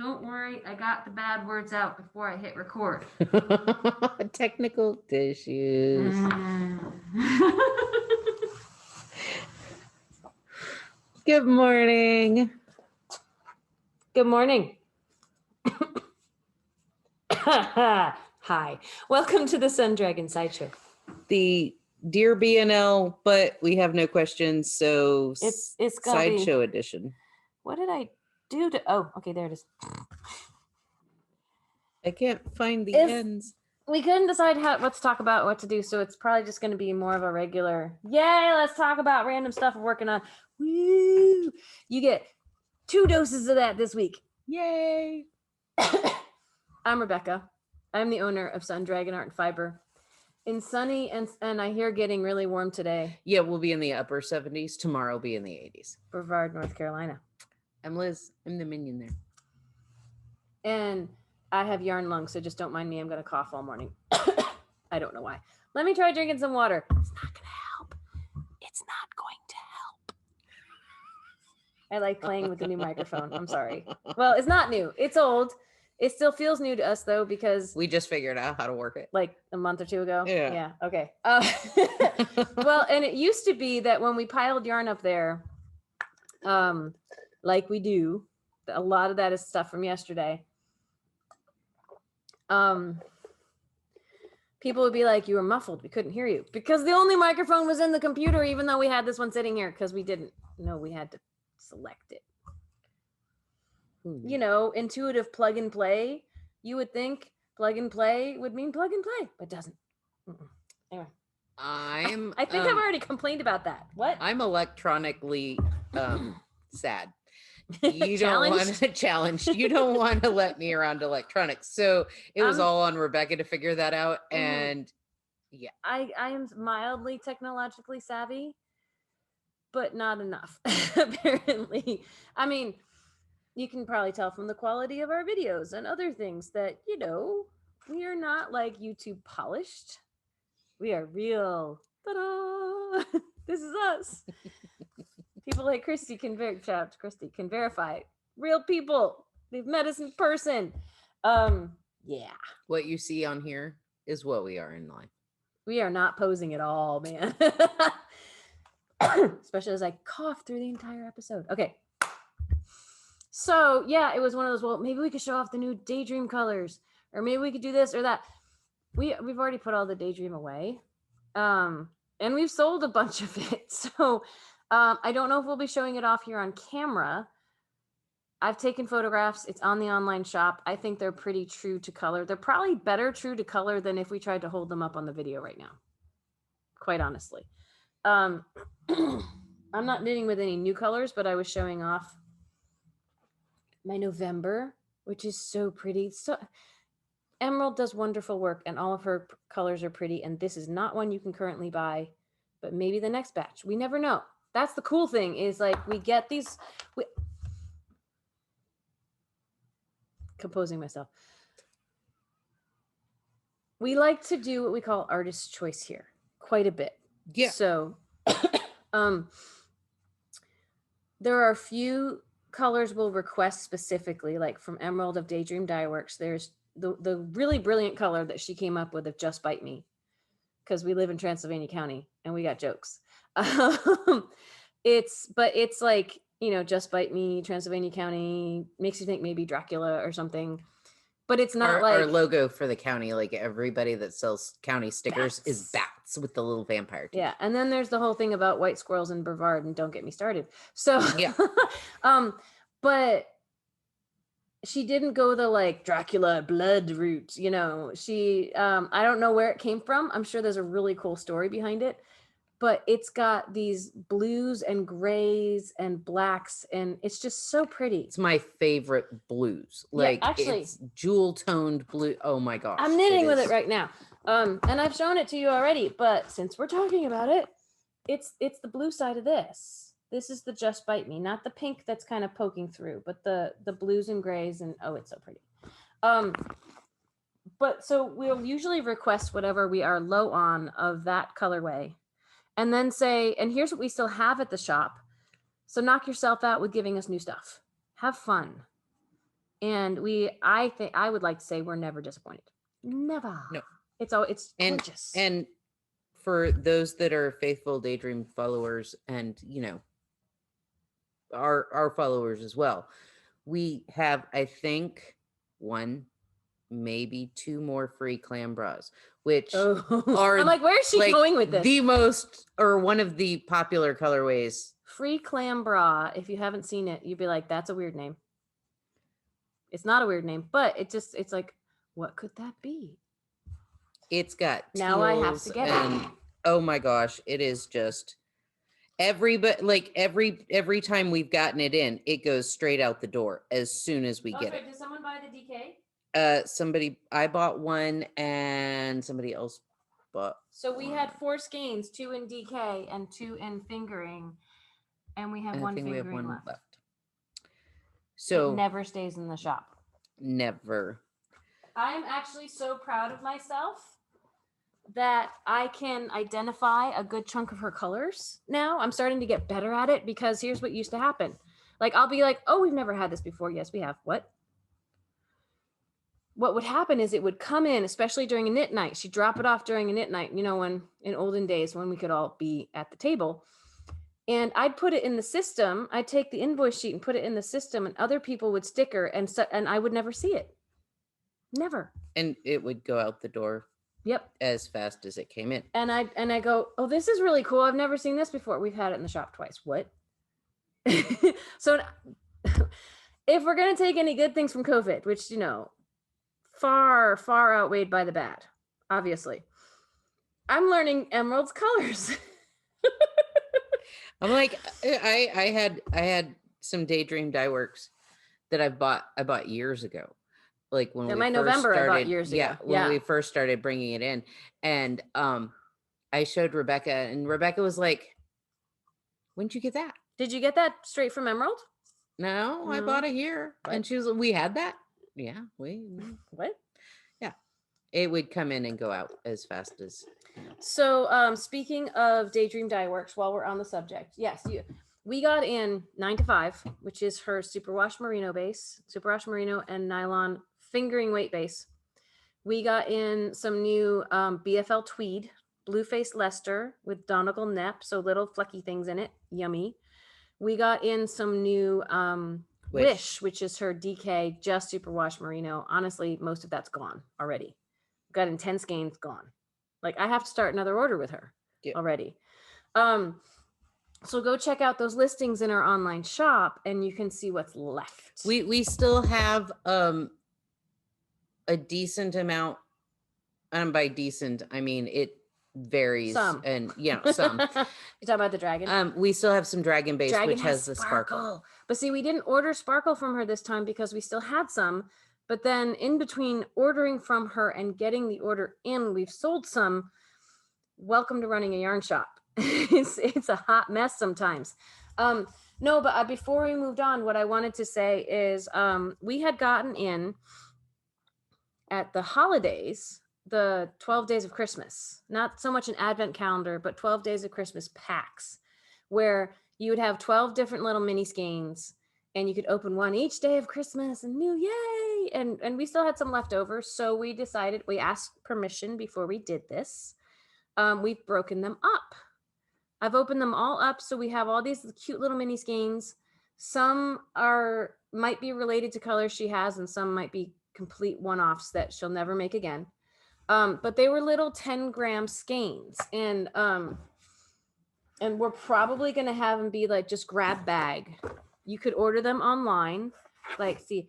Don't worry, I got the bad words out before I hit record. Technical issues. Good morning. Good morning. Hi. Welcome to the Sun Dragon Sideshow. The Dear BNL, but we have no questions, so it's gonna Sideshow edition. What did I do to... Oh, okay, there it is. I can't find the ends. We couldn't decide what to talk about, what to do, so it's probably just going to be more of a regular, yay, let's talk about random stuff we're working on. Woo! You get 2 doses of that this week. Yay! I'm Rebecca. I'm the owner of Sun Dragon Art and Fiber. In sunny and I hear getting really warm today. Yeah, we'll be in the upper 70s. Tomorrow will be in the 80s. Brevard, North Carolina. I'm Liz. I'm the minion there. And I have yarn lungs, so just don't mind me. I'm going to cough all morning. I don't know why. Let me try drinking some water. It's not going to help. It's not going to help. I like playing with the new microphone. I'm sorry. Well, it's not new. It's old. It still feels new to us, though, because... We just figured out how to work it. Like a month or 2 ago? Yeah. Yeah, okay. Well, and it used to be that when we piled yarn up there, like we do, a lot of that is stuff from yesterday. People would be like, you were muffled, we couldn't hear you, because the only microphone was in the computer, even though we had this one sitting here, because we didn't know we had to select it. You know, intuitive plug and play. You would think plug and play would mean plug and play, but it doesn't. Anyway, I think I've already complained about that. What? I'm electronically sad. You don't want to challenge. You don't want to let me around electronics. So it was all on Rebecca to figure that out. And yeah, I am mildly technologically savvy, but not enough, apparently. I mean, you can probably tell from the quality of our videos and other things that, you know, we are not like YouTube polished. We are real. Ta-da! This is us. People like Christy can verify. Real people. They've met us in person. Yeah. What you see on here is what we are in life. We are not posing at all, man. Especially as I cough through the entire episode. Okay. So yeah, it was one of those, well, maybe we could show off the new Daydream colors, or maybe we could do this or that. We've already put all the Daydream away. And we've sold a bunch of it. So I don't know if we'll be showing it off here on camera. I've taken photographs. It's on the online shop. I think they're pretty true to color. They're probably better true to color than if we tried to hold them up on the video right now. Quite honestly. I'm not knitting with any new colors, but I was showing off my November, which is so pretty. So Emerald does wonderful work, and all of her colors are pretty. And this is not one you can currently buy, but maybe the next batch. We never know. That's the cool thing, is like we get these. Composing myself. We like to do what we call artist's choice here quite a bit. Yeah. So there are a few colors we'll request specifically, like from Emerald of Daydream Dye Works. There's the really brilliant color that she came up with of Just Bite Me, because we live in Transylvania County and we got jokes. It's like, you know, Just Bite Me, Transylvania County, makes you think maybe Dracula or something. But it's not our logo for the county, like everybody that sells county stickers, is bats with the little vampire teeth. Yeah, and then there's the whole thing about white squirrels in Brevard, and don't get me started. So yeah. But she didn't go the like Dracula blood route, you know. She I don't know where it came from. I'm sure there's a really cool story behind it. But it's got these blues and grays and blacks, and it's just so pretty. It's my favorite blues. Like, yeah, actually, it's jewel toned blue. Oh my gosh. I'm knitting with it right now. And I've shown it to you already, but since we're talking about it, it's the blue side of this. This is the Just Bite Me, not the pink that's kind of poking through, but the blues and grays, and oh, it's so pretty. But so we'll usually request whatever we are low on of that colorway. And then say, and here's what we still have at the shop. So knock yourself out with giving us new stuff. Have fun. And I would like to say we're never disappointed. Never. No. It's gorgeous. And for those that are faithful Daydream followers and, you know, our followers as well, we have, I think, 1, maybe 2 more free clam bras, which are I'm like, where is she going with this? The most, or one of the popular colorways. Free clam bra. If you haven't seen it, you'd be like, that's a weird name. It's not a weird name, but it's like, what could that be? It's got now I have to get it. Oh my gosh, it is just every time we've gotten it in, it goes straight out the door as soon as we get it. Did someone buy the DK? I bought one and somebody else bought. So we had 4 skeins, 2 in DK and 2 in fingering, and we have one fingering left. So it never stays in the shop. Never. I'm actually so proud of myself that I can identify a good chunk of her colors now. I'm starting to get better at it because here's what used to happen. Like, I'll be like, oh, we've never had this before. Yes, we have. What would happen is it would come in, especially during a knit night. She'd drop it off during a knit night, you know, when in olden days when we could all be at the table. And I'd put it in the system. I'd take the invoice sheet and put it in the system, and other people would sticker, and I would never see it. Never. And it would go out the door. Yep. As fast as it came in. And I go, oh, this is really cool. I've never seen this before. We've had it in the shop twice. What? So if we're going to take any good things from COVID, which, you know, far, far outweighed by the bad, obviously, I'm learning Emerald's colors. I'm like, I had some Daydream dye works that I bought years ago. Like when we November started, I bought years ago. When we first started bringing it in, and I showed Rebecca, and Rebecca was like, "When did you get that? Did you get that straight from Emerald?" No, I bought it here. What? And she was like, "We had that? Yeah, what? Yeah, it would come in and go out as fast as." You know. So, speaking of Daydream Dye Works, while we're on the subject, yes, we got in 9 to 5, which is her superwash merino base, superwash merino and nylon fingering weight base. We got in some new BFL tweed, blue-faced Leicester with Donegal nep, so little flecky things in it. Yummy. We got in some new Wish, which is her DK just superwash merino. Honestly, most of that's gone already. Got in 10 skeins, gone. Like, I have to start another order with her already. So go check out those listings in our online shop, and you can see what's left. We still have a decent amount, and by decent I mean it varies. Some. And some. You're talking about the dragon? We still have some dragon base, which has the sparkle. But see, we didn't order sparkle from her this time because we still had some. But then in between ordering from her and getting the order in, we've sold some. Welcome to running a yarn shop. It's a hot mess sometimes. No, but before we moved on, what I wanted to say is we had gotten in at the holidays, the 12 days of Christmas, not so much an advent calendar, but 12 days of Christmas packs, where you would have 12 different little mini skeins, and you could open one each day of Christmas and yay. And we still had some left over. So we asked permission before we did this. We've broken them up. I've opened them all up. So we have all these cute little mini skeins. Some might be related to colors she has, and some might be complete one-offs that she'll never make again. But they were little 10-gram skeins, and we're probably going to have them be like just grab bag. You could order them online. Like, see,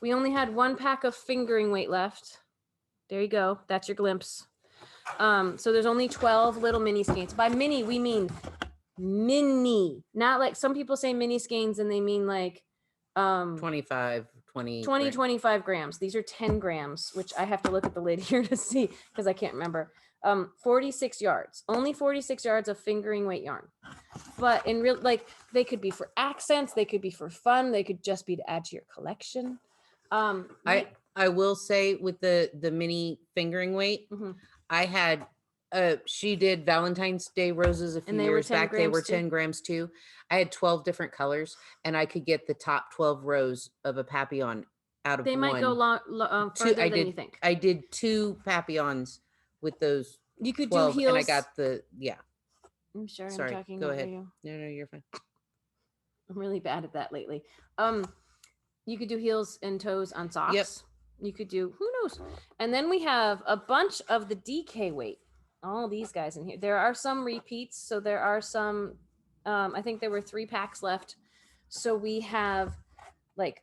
we only had 1 pack of fingering weight left. There you go. That's your glimpse. So there's only 12 little mini skeins. By mini, we mean mini, not like some people say mini skeins and they mean like 25 grams. These are 10 grams, which I have to look at the lid here to see because I can't remember. 46 yards, only 46 yards of fingering weight yarn. But in real, like, they could be for accents, they could be for fun, they could just be to add to your collection. I will say with the mini fingering weight, I had She did Valentine's Day roses a few And they were years 10 back. They were grams too? 10 grams too. I had 12 different colors, and I could get the top 12 rows of a papillon out of They one. might go further than you think. I did 2 papillons with those You could 12, do heels. and I got the, yeah. I'm sorry, Sorry, I'm talking go over ahead. you. No, you're fine. I'm really bad at that lately. You could do heels and toes on socks. Yep. You could do, who knows? And then we have a bunch of the DK weight. All these guys in here. There are some repeats. So there are some, I think there were 3 packs left. So we have like,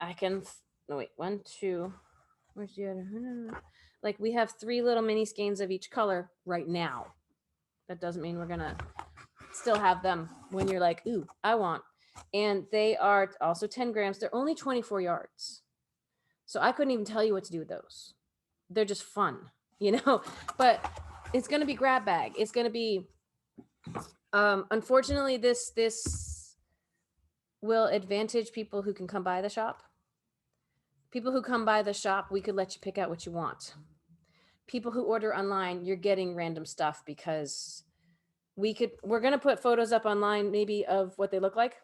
no wait, 1, 2, where's the other? Like we have 3 little mini skeins of each color right now. That doesn't mean we're gonna still have them when you're like, ooh, I want. And they are also 10 grams. They're only 24 yards. So I couldn't even tell you what to do with those. They're just fun, but it's going to be grab bag. It's going to be, unfortunately, this will advantage people who can come by the shop. People who come by the shop, we could let you pick out what you want. People who order online, you're getting random stuff because we're going to put photos up online maybe of what they look like.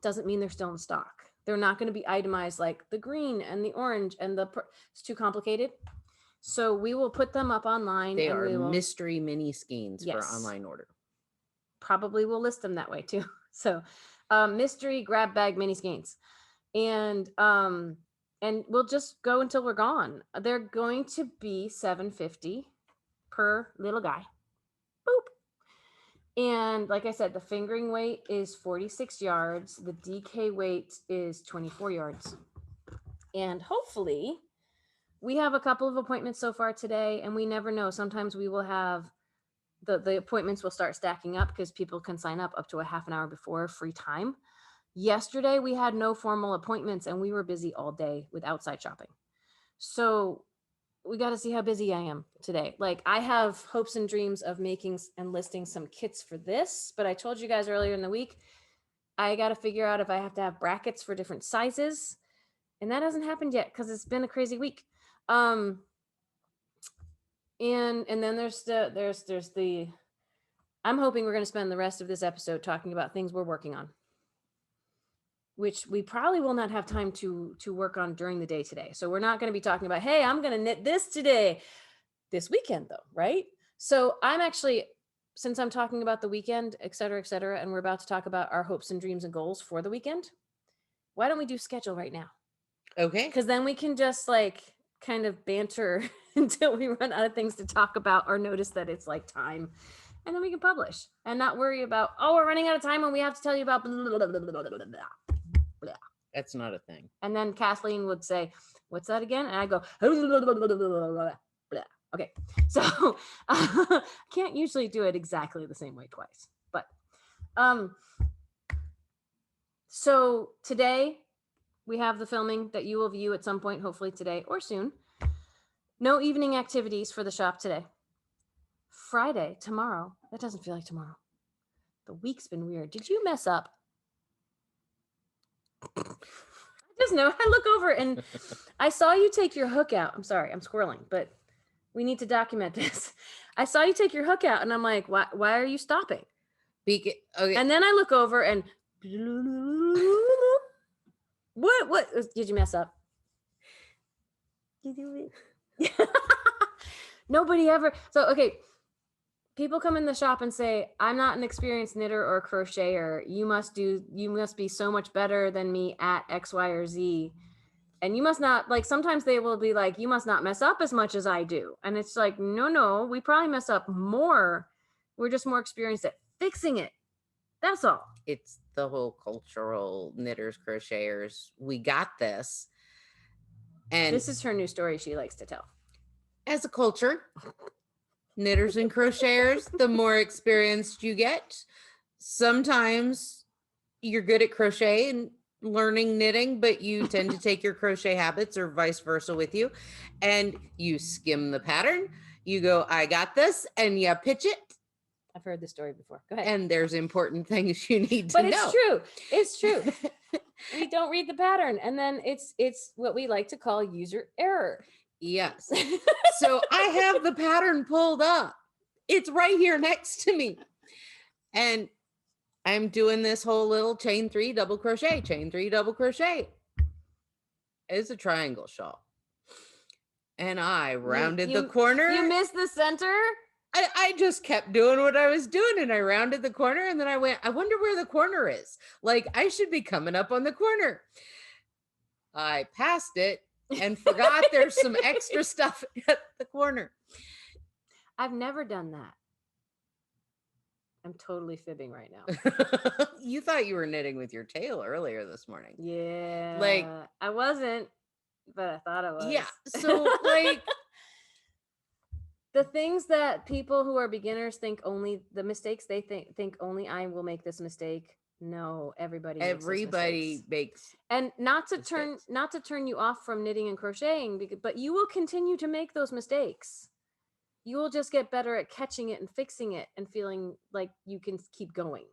Doesn't mean they're still in stock. They're not going to be itemized like the green and the orange and it's too complicated. So we will put them up online. They are mystery mini skeins for online order. Probably will list them that way too. So mystery grab bag mini skeins. And we'll just go until we're gone. They're going to be $7.50 per little guy. Boop. And like I said, the fingering weight is 46 yards. The DK weight is 24 yards. And hopefully we have a couple of appointments so far today, and we never know. Sometimes we will have the appointments will start stacking up because people can sign up to a half an hour before free time. Yesterday, we had no formal appointments and we were busy all day with outside shopping. So we got to see how busy I am today. Like I have hopes and dreams of making and listing some kits for this, but I told you guys earlier in the week, I got to figure out if I have to have brackets for different sizes. And that hasn't happened yet because it's been a crazy week. And then there's the I'm hoping we're going to spend the rest of this episode talking about things we're working on, which we probably will not have time to work on during the day today. So we're not going to be talking about, hey, I'm going to knit this today, this weekend though, right? So I'm actually, since I'm talking about the weekend, et cetera, and we're about to talk about our hopes and dreams and goals for the weekend, why don't we do schedule right now? Okay. Because then we can just like kind of banter until we run out of things to talk about or notice that it's like time. And then we can publish and not worry about, oh, we're running out of time and we have to tell you about blah, blah, blah, blah, blah, blah, blah. That's not a thing. And then Kathleen would say, what's that again? And I go, blah, blah, blah, blah, blah, blah, blah. Okay. So I can't usually do it exactly the same way twice. But so today we have the filming that you will view at some point, hopefully today or soon. No evening activities for the shop today. Friday, tomorrow. That doesn't feel like tomorrow. The week's been weird. Did you mess up? I just know. I look over and I saw you take your hook out. I'm sorry, I'm squirreling, but we need to document this. I saw you take your hook out and I'm like, why are you stopping? Okay. And then I look over and what did you mess up? You do it. Nobody ever. So, okay. People come in the shop and say, I'm not an experienced knitter or crocheter. You must be so much better than me at X, Y, or Z. And you must not, like, sometimes they will be like, you must not mess up as much as I do. And it's like, no, we probably mess up more. We're just more experienced at fixing it. That's all. It's the whole cultural knitters, crocheters. We got this. And this is her new story she likes to tell. As a culture, knitters and crocheters, the more experienced you get. Sometimes you're good at crochet and learning knitting, but you tend to take your crochet habits or vice versa with you, and you skim the pattern. You go, I got this, and you pitch it. I've heard this story before. Go ahead. And there's important things you need to know. But it's true. We don't read the pattern, and then it's what we like to call user error. Yes. So I have the pattern pulled up It's right here next to me. And I'm doing this whole little chain 3 double crochet, chain 3 double crochet. It's a triangle shawl. And I rounded the corner. You missed the center? I just kept doing what I was doing, and I rounded the corner, and then I went, I wonder where the corner is. Like, I should be coming up on the corner. I passed it and forgot there's some extra stuff at the corner. I've never done that. I'm totally fibbing right now. You thought you were knitting with your tail earlier this morning. Yeah. Like, I wasn't, but I thought I was. Yeah. So, like, the things that people who are beginners think only, the mistakes they think only I will make this mistake. No, everybody makes. And not to turn you off from knitting and crocheting, but you will continue to make those mistakes. You will just get better at catching it and fixing it and feeling like you can keep going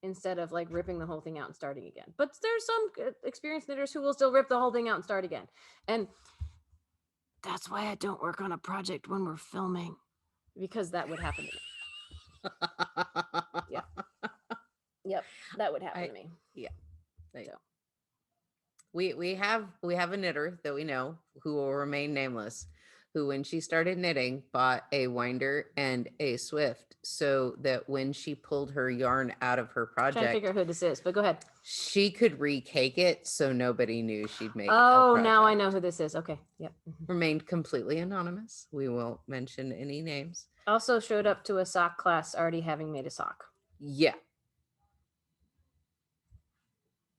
instead of like ripping the whole thing out and starting again. But there's some experienced knitters who will still rip the whole thing out and start again. And that's why I don't work on a project when we're filming, because that would happen to me. Yeah. Yep, that would happen to me. Yeah. So. We have a knitter that we know who will remain nameless, who when she started knitting bought a winder and a Swift so that when she pulled her yarn out of her project, I'm trying to figure out who this is, but go ahead. She could recake it so nobody knew she'd make it. Oh, now I know who this is. Okay. Yep. Remained completely anonymous. We won't mention any names. Also showed up to a sock class already having made a sock. Yeah.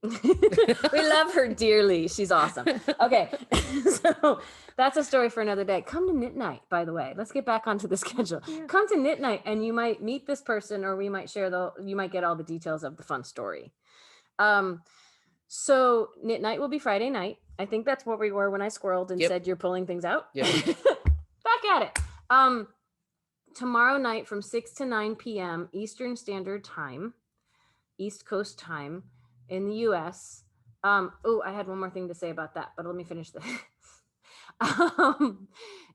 We love her dearly. She's awesome. Okay. So that's a story for another day. Come to Knit Night, by the way. Let's get back onto the schedule. Yeah. Come to Knit Night and you might meet this person, or we might share you might get all the details of the fun story. So Knit Night will be Friday night. I think that's what we were when I squirreled and said you're pulling things out. Yep. Back at it. Tomorrow night from 6 to 9 p.m. Eastern Standard Time, East Coast time, in the US. I had one more thing to say about that, but let me finish this.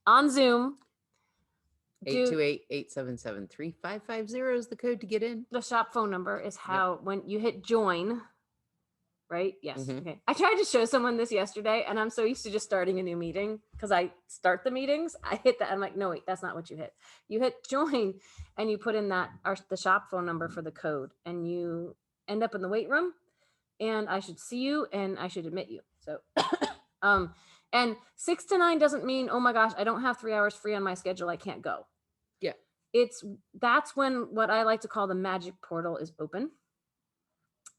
On Zoom. 828-877-3550 is the code to get in. The shop phone number is how, when you hit join, right? Yes. Mm-hmm. Okay. I tried to show someone this yesterday, and I'm so used to just starting a new meeting because I start the meetings. I hit that. I'm like, no, wait, that's not what you hit. You hit join and you put in the shop phone number for the code, and you end up in the weight room. And I should see you and I should admit you. So, and 6 to 9 doesn't mean, oh my gosh, I don't have 3 hours free on my schedule, I can't go. Yeah. That's when what I like to call the magic portal is open.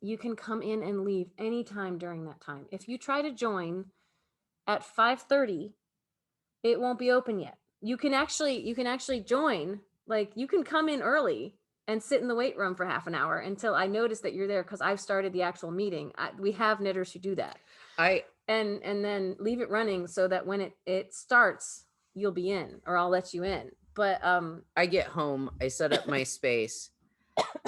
You can come in and leave anytime during that time. If you try to join at 5:30, it won't be open yet. You can actually join, like you can come in early and sit in the weight room for half an hour until I notice that you're there, because I've started the actual meeting. We have knitters who do that. And then leave it running so that when it starts, you'll be in, or I'll let you in. But I get home, I set up my space,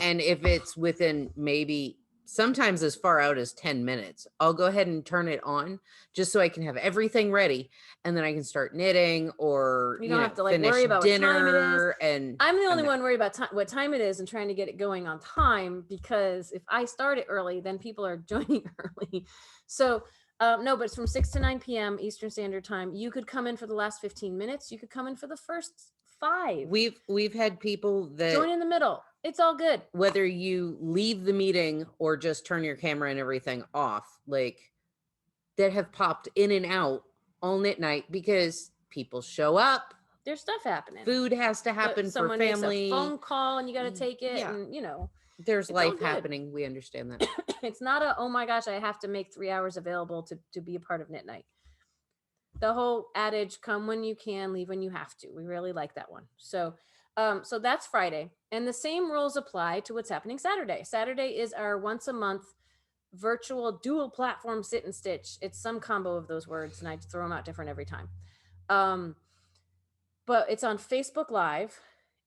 and if it's within maybe sometimes as far out as 10 minutes, I'll go ahead and turn it on just so I can have everything ready, and then I can start knitting, or you don't have to worry about dinner. What time it is. And I'm the only one worried about what time it is and trying to get it going on time, because if I start it early, then people are joining early. So no, but it's from 6 to 9 p.m. Eastern Standard Time. You could come in for the last 15 minutes. You could come in for the first 5. We've had people that join in the middle. It's all good. Whether you leave the meeting or just turn your camera and everything off, like, that have popped in and out all Knit Night because people show up. There's stuff happening. Food has to happen for family. Someone makes a phone call and you got to take it. Yeah. And, there's life happening. We understand that. It's not oh my gosh, I have to make 3 hours available to be a part of Knit Night. The whole adage, come when you can, leave when you have to. We really like that one. So that's Friday. And the same rules apply to what's happening Saturday. Saturday is our once a month virtual dual platform sit and stitch. It's some combo of those words, and I throw them out different every time. But it's on Facebook Live,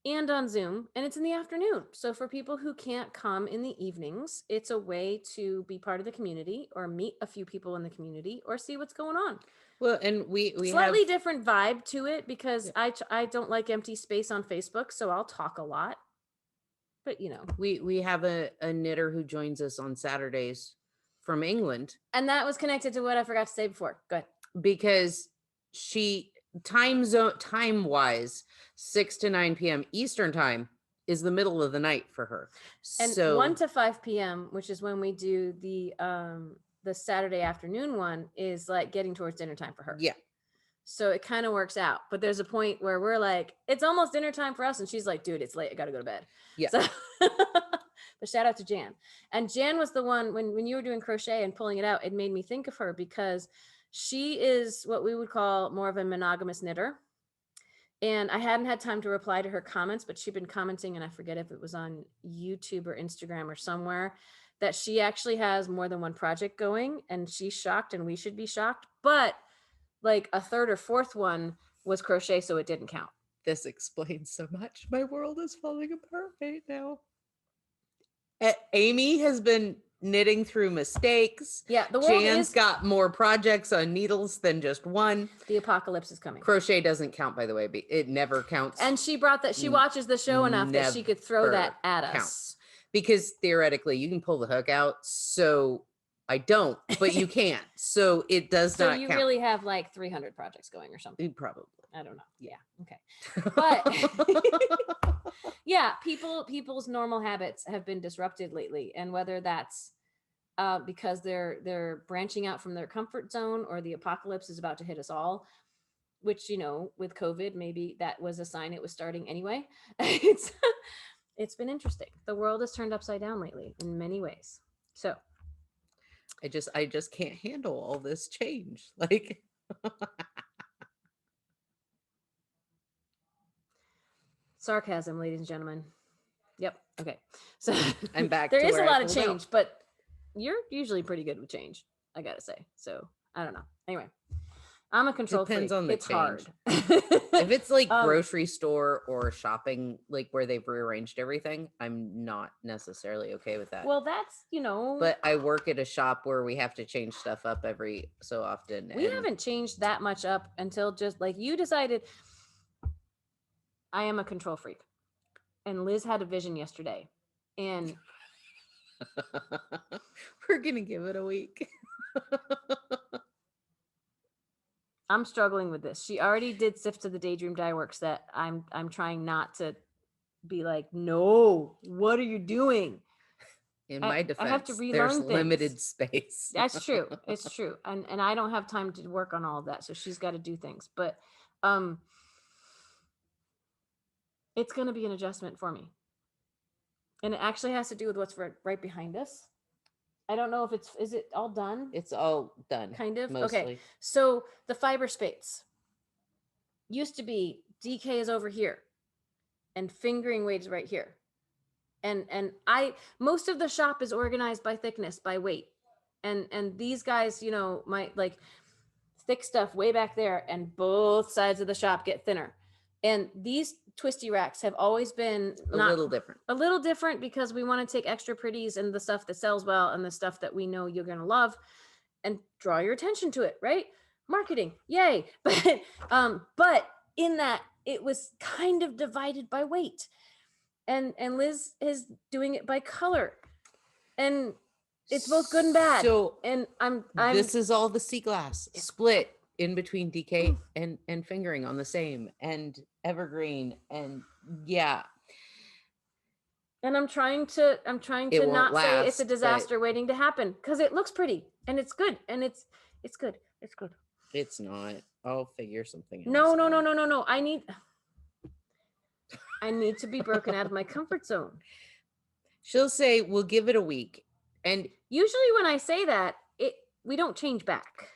and on Zoom, and it's in the afternoon. So for people who can't come in the evenings, it's a way to be part of the community or meet a few people in the community or see what's going on. Well, and we slightly have different vibe to it because I don't like empty space on Facebook, so I'll talk a lot. But we have a knitter who joins us on Saturdays from England, and that was connected to what I forgot to say before. Go ahead. Because she time wise 6 to 9 p.m. Eastern time is the middle of the night for her. And so 1 to 5 p.m., which is when we do the Saturday afternoon one, is like getting towards dinner time for her. Yeah. So it kind of works out. But there's a point where we're like, it's almost dinner time for us. And she's like, dude, it's late. I got to go to bed. Yeah. So but shout out to Jan. And Jan was the one when you were doing crochet and pulling it out, it made me think of her because she is what we would call more of a monogamous knitter. And I hadn't had time to reply to her comments, but she'd been commenting, and I forget if it was on YouTube or Instagram or somewhere, that she actually has more than one project going, and she's shocked, and we should be shocked. But like a third or fourth one was crochet, so it didn't count. This explains so much. My world is falling apart right now. Amy has been knitting through mistakes. Yeah, the world Jan's got more projects on needles than just one. The apocalypse is coming. Crochet doesn't count, by the way. It never counts. And she brought that. She watches the show enough that she could throw that at us. Counts. Because theoretically, you can pull the hook out. So I don't, but you can't. So it does not count. So you really have like 300 projects going or something. Probably. I don't know. Yeah. Okay. But yeah, people's normal habits have been disrupted lately. And whether that's because they're branching out from their comfort zone or the apocalypse is about to hit us all, which, with COVID, maybe that was a sign it was starting anyway. It's been interesting. The world has turned upside down lately in many ways. So I just can't handle all this change. Like sarcasm, ladies and gentlemen. Yep. Okay. So I'm back. There is a lot of change, but you're usually pretty good with change, I gotta say. So I don't know. Anyway, I'm a control freak. On the it's change. Hard. If it's like grocery store or shopping, like where they've rearranged everything, I'm not necessarily okay with that. Well, that's But I work at a shop where we have to change stuff up every so often. We haven't changed that much up until just like you decided. I am a control freak, and Liz had a vision yesterday, and we're gonna give it a week. I'm struggling with this. She already did Sift of the Daydream Dye Works that I'm trying not to be like, no, what are you doing? In my defense, I have to relearn there's things. Limited space. That's true. It's true. And I don't have time to work on all of that. So she's got to do things. But it's going to be an adjustment for me. And it actually has to do with what's right behind us. I don't know if is it all done? It's all done. Kind of. Mostly. Okay. So the fiber space used to be DK is over here and fingering weight is right here. And most of the shop is organized by thickness, by weight. And these guys, might like thick stuff way back there, and both sides of the shop get thinner. And these twisty racks have always been a little different because we want to take extra pretties and the stuff that sells well and the stuff that we know you're going to love and draw your attention to it, right? Marketing, yay. But in that, it was kind of divided by weight. And Liz is doing it by color. And it's both good and bad. So and I'm this is all the sea glass split in between DK and fingering on the same and evergreen, and yeah. And I'm trying to not say it's a disaster waiting to happen, because it looks pretty and it's good and it's good. It's good. It's not. I'll figure something else. No. I need to be broken out of my comfort zone. She'll say, we'll give it a week. And usually when I say that, we don't change back.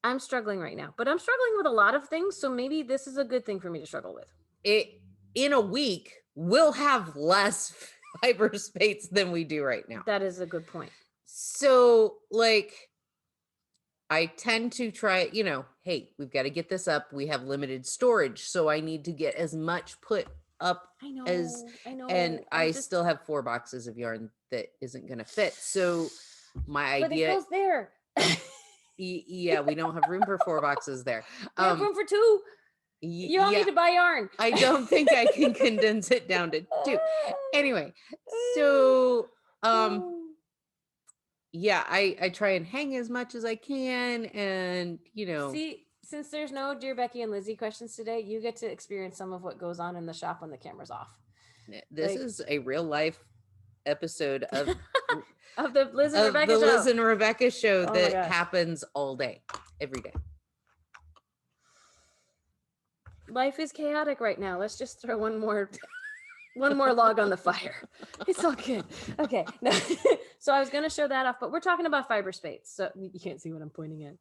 I'm struggling right now, but I'm struggling with a lot of things. So maybe this is a good thing for me to struggle with. In a week, we'll have less fiber space than we do right now. That is a good point. So like, I tend to try, hey, we've got to get this up. We have limited storage. So I need to get as much put up I know, and I just, still have 4 boxes of yarn that isn't going to fit. So my but it idea, goes there. yeah, we don't have room for 4 boxes there. We have room for 2. You all yeah, need to buy yarn. I don't think I can condense it down to 2. Anyway, so yeah, I try and hang as much as I can, and See, since there's no Dear Becky and Lizzy questions today, you get to experience some of what goes on in the shop when the camera's off. This is a real life episode of of the Liz and Rebecca show. Liz and Rebecca show that happens all day, every day. Life is chaotic right now. Let's just throw one more log on the fire. It's all good. Okay. No. So I was going to show that off, but we're talking about fiber space. So you can't see what I'm pointing at.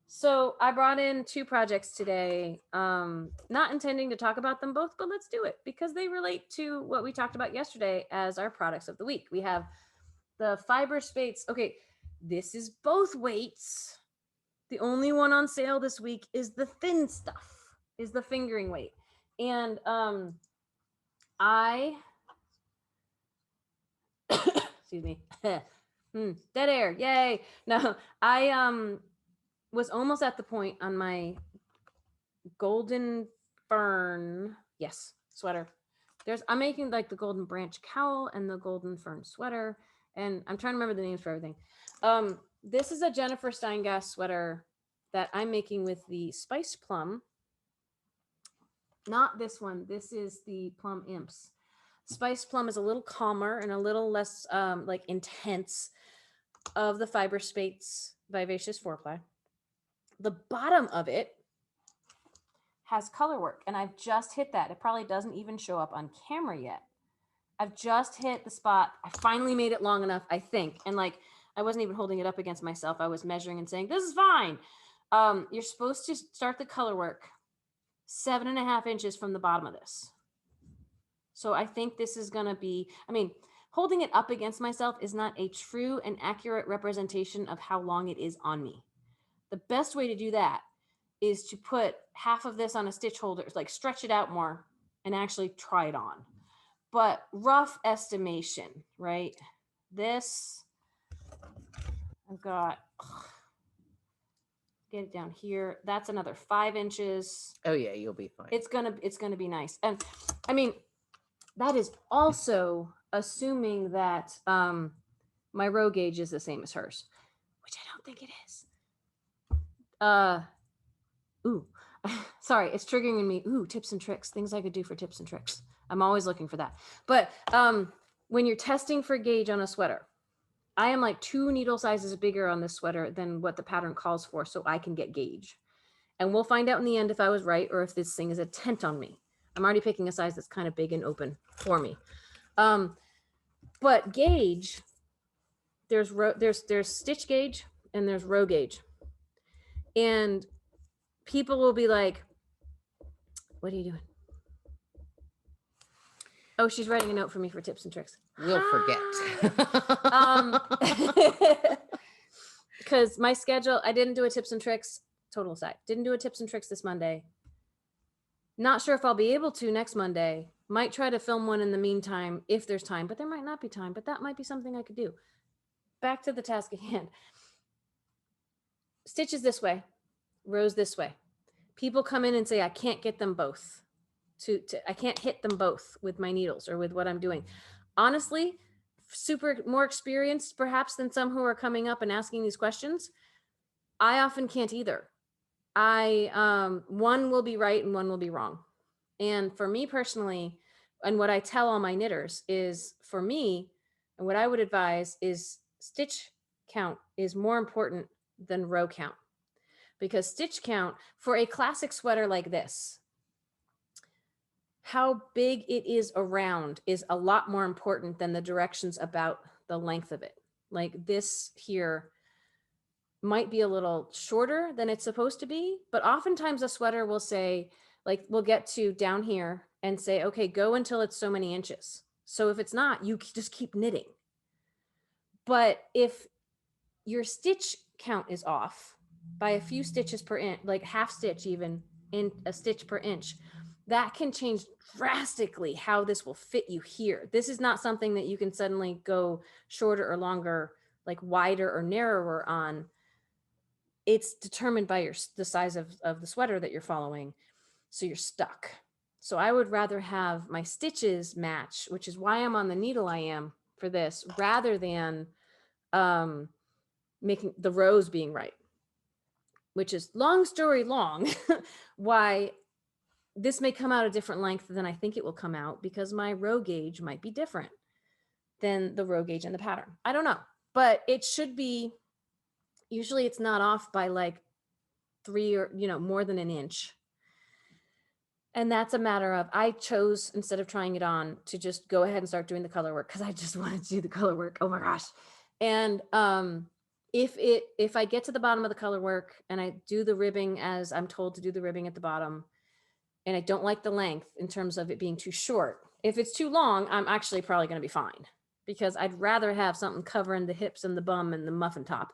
So I brought in 2 projects today, not intending to talk about them both, but let's do it because they relate to what we talked about yesterday as our products of the week. We have the fiber space. Okay. This is both weights. The only one on sale this week is the thin stuff, is the fingering weight. And I excuse me. Dead air. Yay. No, I was almost at the point on my Goldenfern, yes, sweater. I'm making like the golden branch cowl and the Goldenfern sweater, and I'm trying to remember the names for everything. This is a Jennifer Steingass sweater that I'm making with the Spice Plum. Not this one. This is the Plum Imps. Spice Plum is a little calmer and a little less like intense of the Fiber Space Vivacious 4-ply. The bottom of it has color work, and I've just hit that. It probably doesn't even show up on camera yet. I've just hit the spot. I finally made it long enough, I think. And like, I wasn't even holding it up against myself. I was measuring and saying, this is fine. You're supposed to start the color work 7.5 inches from the bottom of this. So I think this is going to be, holding it up against myself is not a true and accurate representation of how long it is on me. The best way to do that is to put half of this on a stitch holder, like stretch it out more and actually try it on. But rough estimation, right? This, I've got, get it down here. That's another 5 inches. Oh yeah, you'll be fine. It's gonna be nice. And that is also assuming that my row gauge is the same as hers, which I don't think it is. Ooh, sorry, it's triggering me. Ooh, tips and tricks, things I could do for tips and tricks. I'm always looking for that. But when you're testing for gauge on a sweater, I am like 2 needle sizes bigger on this sweater than what the pattern calls for, so I can get gauge. And we'll find out in the end if I was right or if this thing is a tent on me. I'm already picking a size that's kind of big and open for me. But gauge, there's stitch gauge and there's row gauge. And people will be like, what are you doing? Oh, she's writing a note for me for tips and tricks. We'll forget. Because my schedule, I didn't do a tips and tricks, total aside. Didn't do a tips and tricks this Monday. Not sure if I'll be able to next Monday. Might try to film one in the meantime if there's time, but there might not be time, but that might be something I could do. Back to the task at hand. Stitches this way, rows this way. People come in and say, I can't get them both. I can't hit them both with my needles or with what I'm doing. Honestly, super more experienced perhaps than some who are coming up and asking these questions. I often can't either. One will be right and one will be wrong. And for me personally, and what I tell all my knitters is, for me, and what I would advise is stitch count is more important than row count. Because stitch count for a classic sweater like this, how big it is around is a lot more important than the directions about the length of it. Like this here might be a little shorter than it's supposed to be, but oftentimes a sweater will say, like, we'll get to down here and say, okay, go until it's so many inches. So if it's not, you just keep knitting. But if your stitch count is off by a few stitches per inch, like half stitch even in a stitch per inch, that can change drastically how this will fit you here. This is not something that you can suddenly go shorter or longer, like wider or narrower on. It's determined by the size of the sweater that you're following. So you're stuck. So I would rather have my stitches match, which is why I'm on the needle I am for this, rather than making the rows being right, which is long story long, why this may come out a different length than I think it will come out, because my row gauge might be different than the row gauge in the pattern. I don't know, but it should be, usually it's not off by like 3 or, more than an inch. And that's a matter of, I chose, instead of trying it on, to just go ahead and start doing the color work, because I just wanted to do the color work. Oh my gosh. And if I get to the bottom of the color work and I do the ribbing as I'm told to do the ribbing at the bottom, and I don't like the length in terms of it being too short, if it's too long, I'm actually probably going to be fine, because I'd rather have something covering the hips and the bum and the muffin top.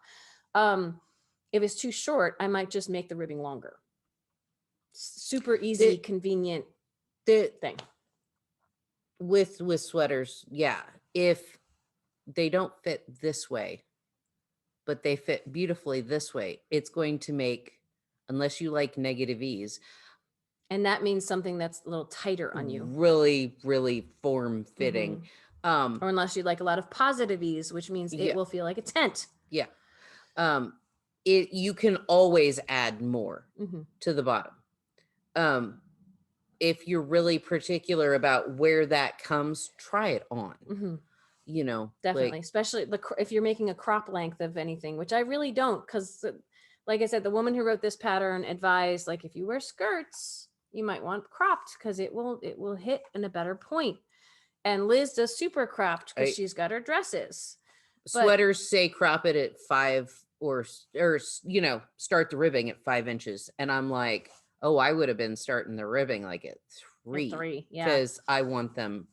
If it's too short, I might just make the ribbing longer. Super easy, convenient thing. With sweaters, yeah. If they don't fit this way, but they fit beautifully this way, it's going to make, unless you like negative ease. And that means something that's a little tighter on you. Really, really form fitting. Or unless you like a lot of positive ease, which means it will feel like a tent. Yeah. You can always add more to the bottom. If you're really particular about where that comes, try it on. Definitely, like, especially if you're making a crop length of anything, which I really don't, because like I said, the woman who wrote this pattern advised, like, if you wear skirts, you might want cropped, because it will hit in a better point. And Liz does super cropped because she's got her dresses. Sweaters say crop it at 5 or start the ribbing at 5 inches, and I'm like, oh, I would have been starting the ribbing like at 3, because I want them.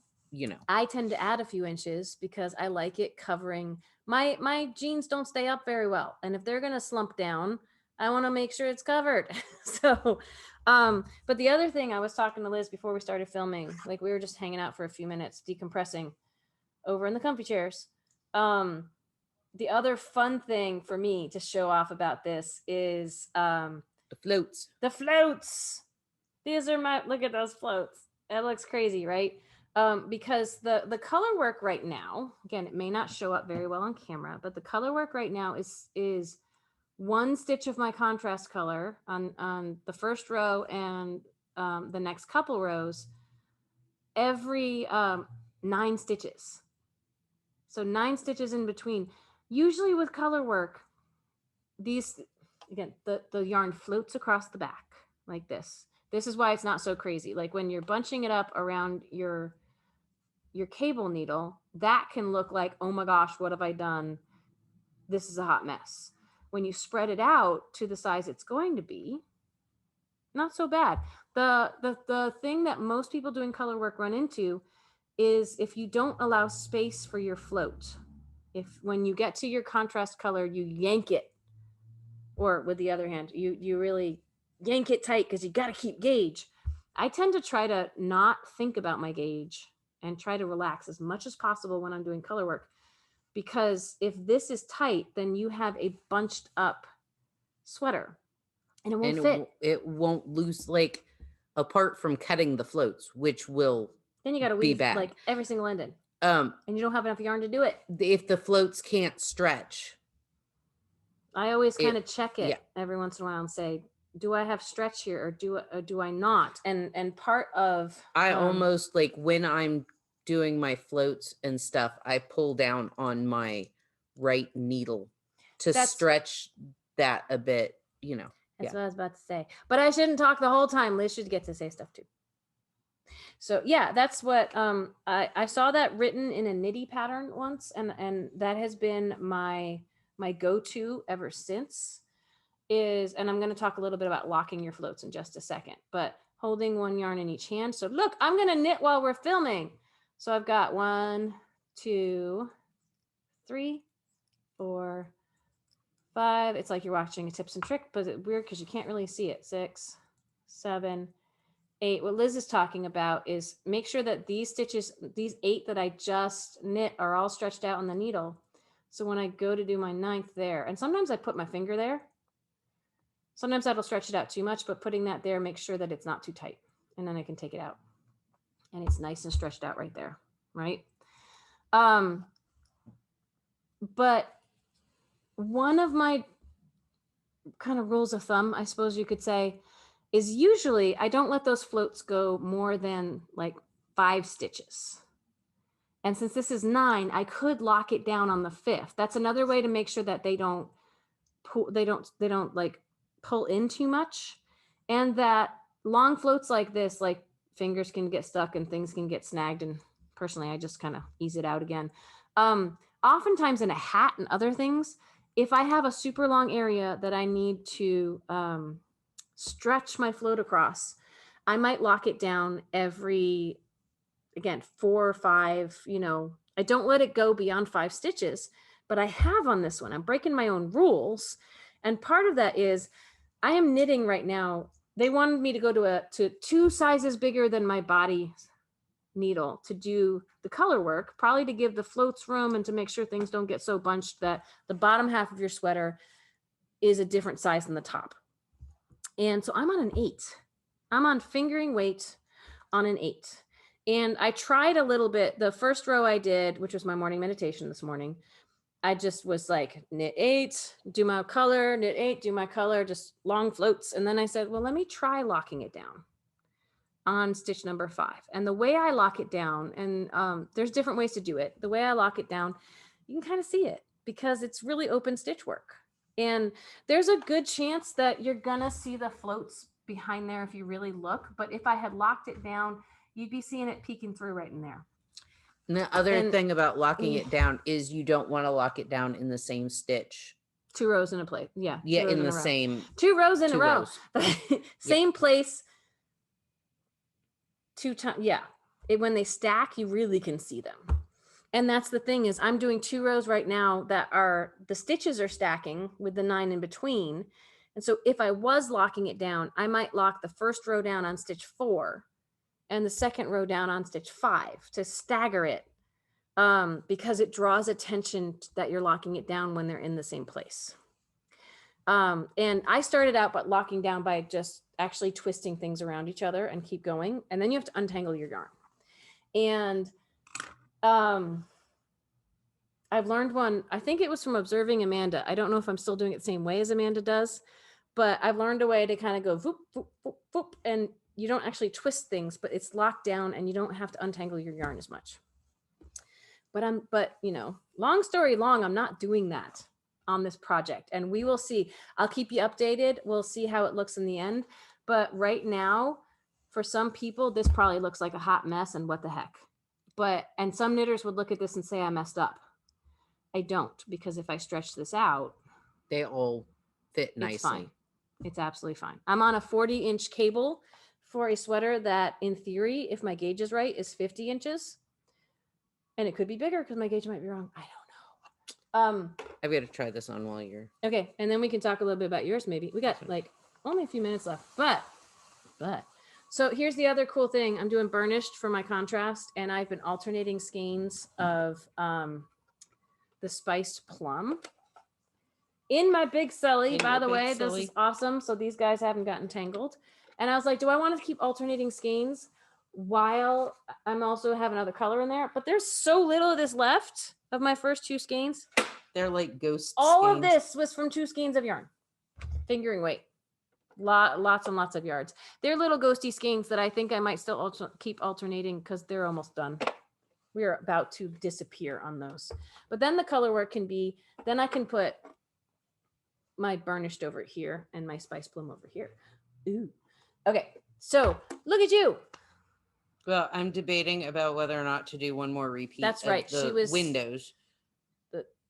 I tend to add a few inches because I like it covering my jeans. Don't stay up very well, and if they're gonna slump down, I want to make sure it's covered. So but the other thing, I was talking to Liz before we started filming, like we were just hanging out for a few minutes decompressing over in the comfy chairs. The other fun thing for me to show off about this is the floats. These are look at those floats. It looks crazy, right? Because the color work right now, again, it may not show up very well on camera, but the color work right now is 1 stitch of my contrast color on the first row and the next couple rows every 9 stitches. So 9 stitches in between. Usually with color work, these, again, the yarn floats across the back like this. This is why it's not so crazy. Like when you're bunching it up around your cable needle, that can look like, oh my gosh, what have I done? This is a hot mess. When you spread it out to the size it's going to be, not so bad. The thing that most people doing color work run into is if you don't allow space for your float. If when you get to your contrast color, you yank it, or with the other hand, you really yank it tight because you got to keep gauge. I tend to try to not think about my gauge and try to relax as much as possible when I'm doing color work, because if this is tight, then you have a bunched up sweater and it won't fit. It won't loose, like, apart from cutting the floats, which will then you got to weave like every single ending. And you don't have enough yarn to do it. If the floats can't stretch, I always kind of check it every once in a while and say, do I have stretch here, or do I not? And part of I almost, like, when I'm doing my floats and stuff, I pull down on my right needle to stretch that a bit, That's what I was about to say. But I shouldn't talk the whole time. Liz should get to say stuff too. So yeah, that's what I saw that written in a Knitty pattern once, and that has been my go-to ever since. And I'm going to talk a little bit about locking your floats in just a second, but holding 1 yarn in each hand. So look, I'm going to knit while we're filming. So I've got 1, 2, 3, 4, 5. It's like you're watching a tips and trick, but it's weird because you can't really see it. 6, 7, 8. What Liz is talking about is make sure that these stitches, these 8 that I just knit, are all stretched out on the needle. So when I go to do my 9th there, and sometimes I put my finger there. Sometimes that'll stretch it out too much, but putting that there makes sure that it's not too tight. And then I can take it out. And it's nice and stretched out right there, right? But one of my kind of rules of thumb, I suppose you could say, is usually I don't let those floats go more than like 5 stitches. And since this is 9, I could lock it down on the 5th. That's another way to make sure that they don't like pull in too much, and that long floats like this, like fingers can get stuck and things can get snagged. And personally, I just kind of ease it out again. Oftentimes in a hat and other things, if I have a super long area that I need to stretch my float across, I might lock it down every, again, 4 or 5, I don't let it go beyond 5 stitches, but I have on this one. I'm breaking my own rules. And part of that is I am knitting right now. They wanted me to go to 2 sizes bigger than my body needle to do the color work, probably to give the floats room and to make sure things don't get so bunched that the bottom half of your sweater is a different size than the top. And so I'm on an 8. I'm on fingering weight on an 8. And I tried a little bit. The first row I did, which was my morning meditation this morning, I just was like, knit 8, do my color, knit 8, do my color, just long floats. And then I said, well, let me try locking it down on stitch number 5. And the way I lock it down, and there's different ways to do it. The way I lock it down, you can kind of see it because it's really open stitch work. And there's a good chance that you're gonna see the floats behind there if you really look. But if I had locked it down, you'd be seeing it peeking through right in there. And the other thing about locking it down is you don't want to lock it down in the same stitch. 2 rows in a place. Yeah. Yeah, in the same 2 rows in a row. Same place. 2 times. Yeah. When they stack, you really can see them. And that's the thing is I'm doing 2 rows right now that are, the stitches are stacking with the 9 in between. And so if I was locking it down, I might lock the first row down on stitch 4 and the second row down on stitch 5 to stagger it, because it draws attention that you're locking it down when they're in the same place. And I started out by locking down by just actually twisting things around each other and keep going. And then you have to untangle your yarn. And I've learned one, I think it was from observing Amanda. I don't know if I'm still doing it the same way as Amanda does, but I've learned a way to kind of go voop, voop, voop, voop, and you don't actually twist things, but it's locked down and you don't have to untangle your yarn as much. But long story long, I'm not doing that on this project, and we will see. I'll keep you updated. We'll see how it looks in the end. But right now, for some people, this probably looks like a hot mess and what the heck. And some knitters would look at this and say I messed up. I don't, because if I stretch this out, they all fit nicely. It's fine. It's absolutely fine. I'm on a 40-inch cable for a sweater that, in theory, if my gauge is right, is 50 inches. And it could be bigger because my gauge might be wrong. I don't know. I've got to try this on while you're... Okay, and then we can talk a little bit about yours, maybe. We got like only a few minutes left, but so here's the other cool thing. I'm doing burnished for my contrast, and I've been alternating skeins of the spiced plum in my big celly. By the way, this is awesome. So these guys haven't gotten tangled. And I was like, do I want to keep alternating skeins while I'm also have another color in there? But there's so little of this left of my first 2 skeins. They're like ghost All skeins. of this was from 2 skeins of yarn. Fingering weight. Lots and lots of yards. They're little ghosty skeins that I think I might still keep alternating because they're almost done. We are about to disappear on those. But then the color work can be, then I can put my burnished over here and my spice plum over here. Ooh. Okay, so look at you. Well, I'm debating about whether or not to do one more repeat. That's right. She was windows.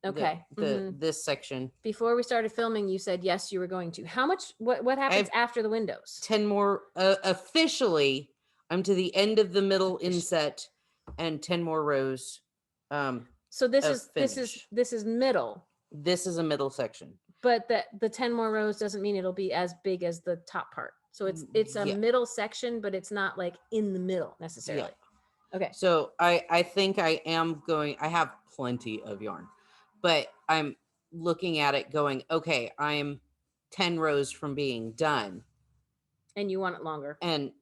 Okay. This section. Before we started filming, you said yes, you were going to. How much? What happens after the windows? 10 more. Officially, I'm to the end of the middle inset, and 10 more rows. So this is middle. This is a middle section. but the 10 more rows doesn't mean it'll be as big as the top part. So it's a middle section, but it's not like in the middle necessarily. Okay. So I think I have plenty of yarn, but I'm looking at it going, okay, I'm 10 rows from being done. And you want it longer. And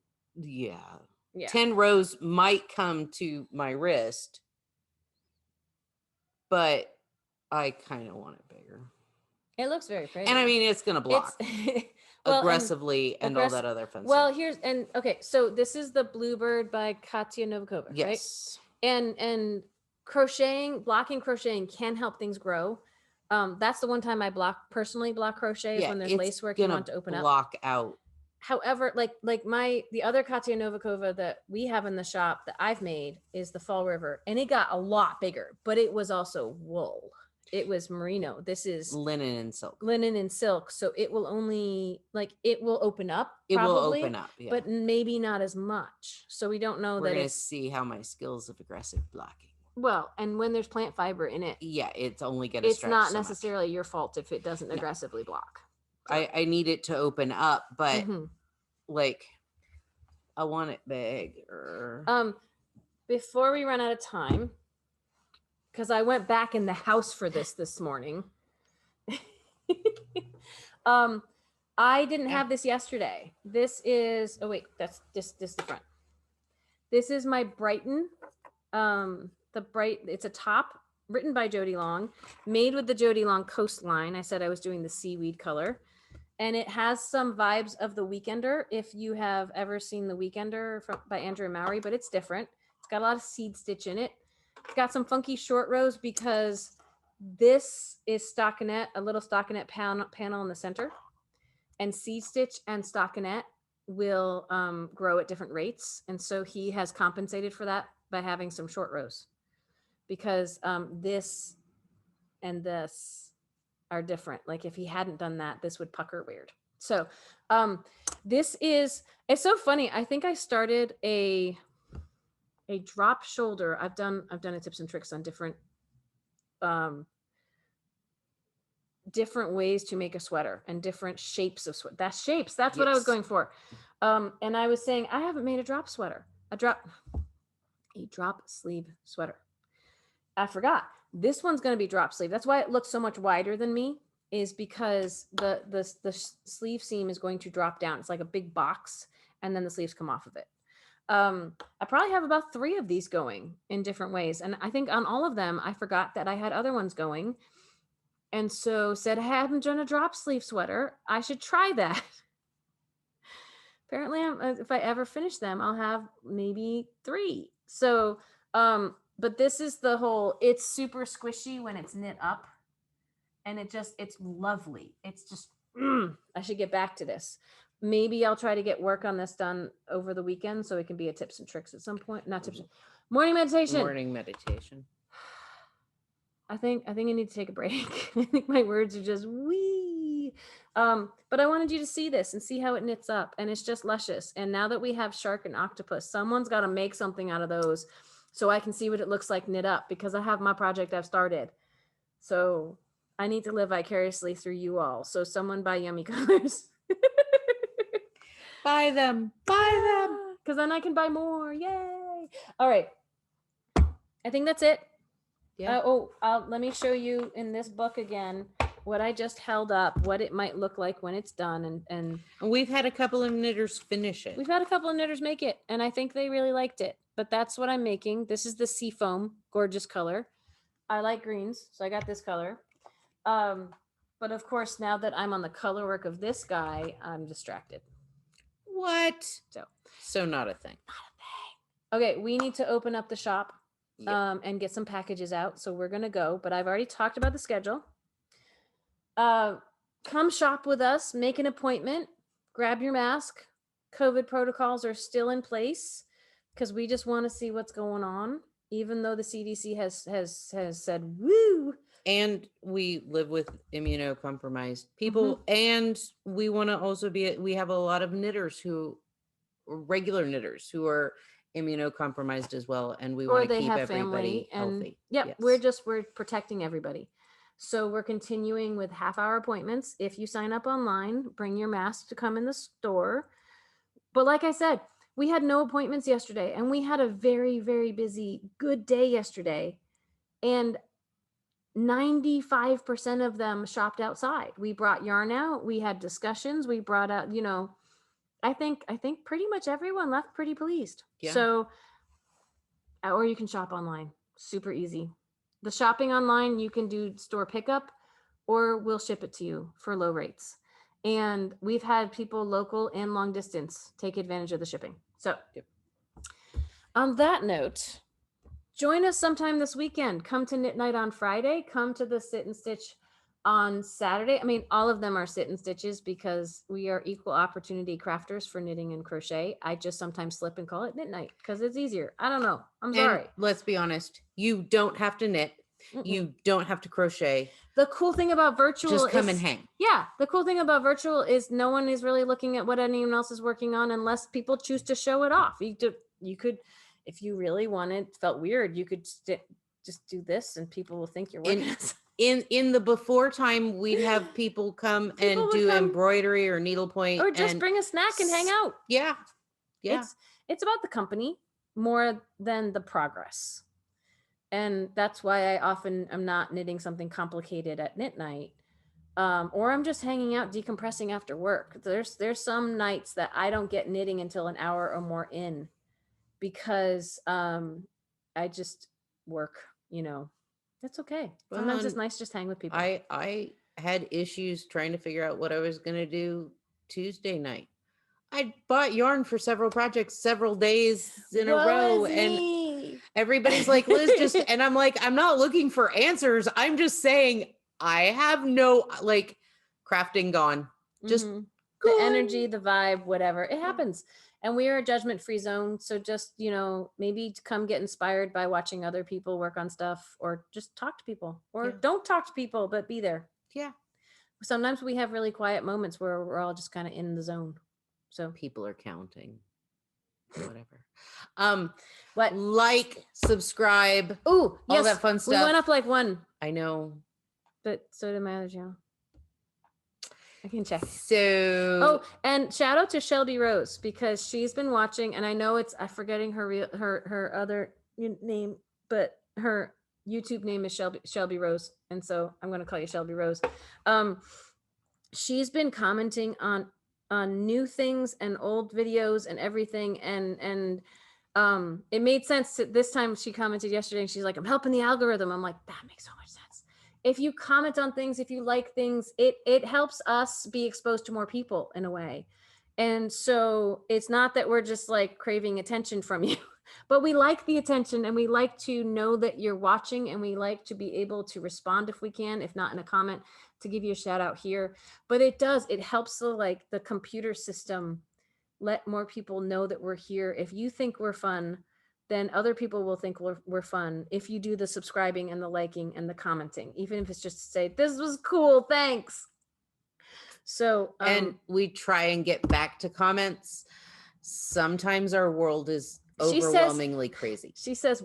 10 rows might come to my wrist, but I kind of want it bigger. It looks very pretty. And I mean, it's going to block aggressively and all that other fun stuff. Well, okay, so this is the Bluebird by Katya Novikova, yes. Right? And blocking crocheting can help things grow. That's the one time I personally block crochet is when there's lace work you want to open block out. However, like the other Katya Novikova that we have in the shop that I've made is the Fall River, and it got a lot bigger, but it was also wool. It was merino. This is linen and silk. So it will only it will open up. It will open up, yeah. But maybe not as much. So we don't know. We're going to see how my skills of aggressive blocking. Well, and when there's plant fiber in it, it's only going to. It's not necessarily your fault if it doesn't aggressively block. So. I need it to open up, but I want it bigger. Before we run out of time, because I went back in the house for this morning. I didn't have this yesterday. This is that's the front. This is my Brighton. It's a top written by Jody Long, made with the Jody Long coastline. I said I was doing the seaweed color. And it has some vibes of The Weekender, if you have ever seen The Weekender by Andrew Mowry, but it's different. It's got a lot of seed stitch in it. It's got some funky short rows because this is stockinette, a little stockinette panel in the center. And seed stitch and stockinette will grow at different rates. And so he has compensated for that by having some short rows. Because this and this are different. Like if he hadn't done that, this would pucker weird. So it's so funny. I think I started a drop shoulder. I've done a tips and tricks on different ways to make a sweater and different shapes of sweater. That's what I was going for. And I was saying I haven't made a drop sleeve sweater. I forgot. This one's going to be drop sleeve. That's why it looks so much wider than me, is because the sleeve seam is going to drop down. It's like a big box, and then the sleeves come off of it. I probably have about 3 of these going in different ways. And I think on all of them, I forgot that I had other ones going. And so said, I haven't done a drop sleeve sweater. I should try that. Apparently, if I ever finish them, I'll have maybe 3. So, but this is it's super squishy when it's knit up, and it's lovely. It's just, I should get back to this. Maybe I'll try to get work on this done over the weekend so it can be a tips and tricks at some point. Not tips. Morning meditation. I think I need to take a break. I think my words are just wee. But I wanted you to see this and see how it knits up, and it's just luscious. And now that we have shark and octopus, someone's got to make something out of those so I can see what it looks like knit up, because I have my project I've started. So I need to live vicariously through you all. So someone buy Yummy Colors. Buy them. Because then I can buy more. Yay. All right. I think that's it. Yeah. Let me show you in this book again what I just held up, what it might look like when it's done. And we've had a couple of knitters finish it. We've had a couple of knitters make it, and I think they really liked it. But that's what I'm making. This is the Seafoam, gorgeous color. I like greens, so I got this color. But of course, now that I'm on the color work of this guy, I'm distracted. What? So not a thing. Okay, we need to open up the shop and get some packages out. So we're gonna go, but I've already talked about the schedule. Come shop with us, make an appointment, grab your mask. COVID protocols are still in place because we just want to see what's going on, even though the CDC has said woo. And we live with immunocompromised people, and we want to also we have a lot of regular knitters who are immunocompromised as well, and we want to keep everybody healthy. Yep, yes. We're protecting everybody. So we're continuing with half-hour appointments. If you sign up online, bring your mask to come in the store. But like I said, we had no appointments yesterday, and we had a very, very busy, good day yesterday. And 95% of them shopped outside. We brought yarn out. We had discussions. We brought out, I think pretty much everyone left pretty pleased. Yeah. So, or you can shop online. Super easy. The shopping online, you can do store pickup, or we'll ship it to you for low rates. And we've had people local and long distance take advantage of the shipping. So, on that note, join us sometime this weekend. Come to Knit Night on Friday. Come to the Sit and Stitch on Saturday. I mean, all of them are sit and stitches because we are equal opportunity crafters for knitting and crochet. I just sometimes slip and call it Knit Night because it's easier. I don't know. I'm sorry. And let's be honest. You don't have to knit. You don't have to crochet. The cool thing about virtual just come and hang. Yeah. The cool thing about virtual is no one is really looking at what anyone else is working on unless people choose to show it off. You could, if you really wanted, felt weird, you could just do this and people will think you're working. In the before time, we'd have people come and do embroidery or needlepoint. Or just bring a snack and hang out. Yeah. Yeah. It's about the company more than the progress. And that's why I often am not knitting something complicated at knit night. Or I'm just hanging out, decompressing after work. There's some nights that I don't get knitting until an hour or more in because I just work, That's okay. Sometimes it's nice just hang with people. I had issues trying to figure out what I was going to do Tuesday night. I bought yarn for several projects several days in a row. And everybody's like, Liz, just, and I'm like, I'm not looking for answers. I'm just saying I have no, crafting gone. Just the energy, the vibe, whatever. It happens. And we are a judgment-free zone. So just, maybe to come get inspired by watching other people work on stuff or just talk to people or don't talk to people, but be there. Yeah. Sometimes we have really quiet moments where we're all just kind of in the zone. So people are counting. Whatever. What? Subscribe. Ooh, all that fun stuff. We went up one. I know. But so did my other channel. I can check. So and shout out to Shelby Rose because she's been watching, and I know I'm forgetting her other name, but her YouTube name is Shelby Rose, and so I'm going to call you Shelby Rose. She's been commenting on new things and old videos and everything, and it made sense this time. She commented yesterday, and she's like, "I'm helping the algorithm." I'm like, that makes so much sense. If you comment on things, if you like things, it helps us be exposed to more people in a way. And so it's not that we're just craving attention from you, but we like the attention and we like to know that you're watching, and we like to be able to respond if we can, if not in a comment, to give you a shout out here. But it helps the computer system let more people know that we're here. If you think we're fun, then other people will think we're fun if you do the subscribing and the liking and the commenting, even if it's just to say, this was cool, thanks. So, and we try and get back to comments. Sometimes our world is overwhelmingly crazy. She says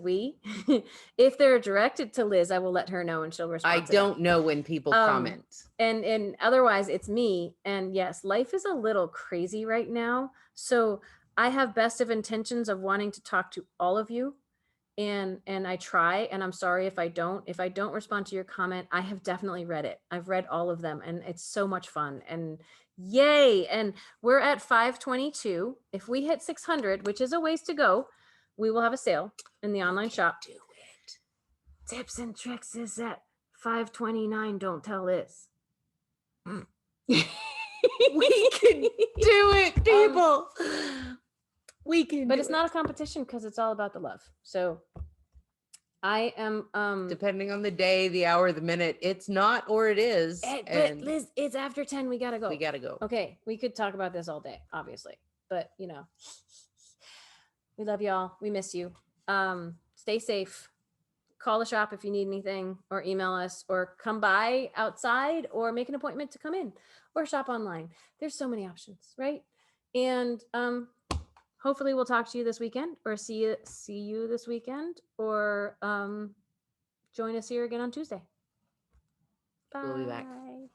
if they're directed to Liz, I will let her know and she'll respond. I don't know when people comment. And otherwise it's me. And yes, life is a little crazy right now. So I have best of intentions of wanting to talk to all of you, and I try, and I'm sorry if I don't respond to your comment. I have definitely read it. I've read all of them, and it's so much fun, and yay. And we're at 522. If we hit 600, which is a ways to go, we will have a sale in the online shop. Do it. Tips and tricks is at 529. Don't tell Liz. We can do it, people. We can, but it's not a competition because it's all about the love. So I am depending on the day, the hour, the minute. It's not, or it is. But Liz, it's after 10. We gotta go. Okay, we could talk about this all day, obviously, but we love y'all. We miss you. Stay safe. Call the shop if you need anything, or email us, or come by outside, or make an appointment to come in, or shop online. There's so many options, right? And hopefully we'll talk to you this weekend, or see you this weekend, or join us here again on Tuesday. We'll be back. Bye.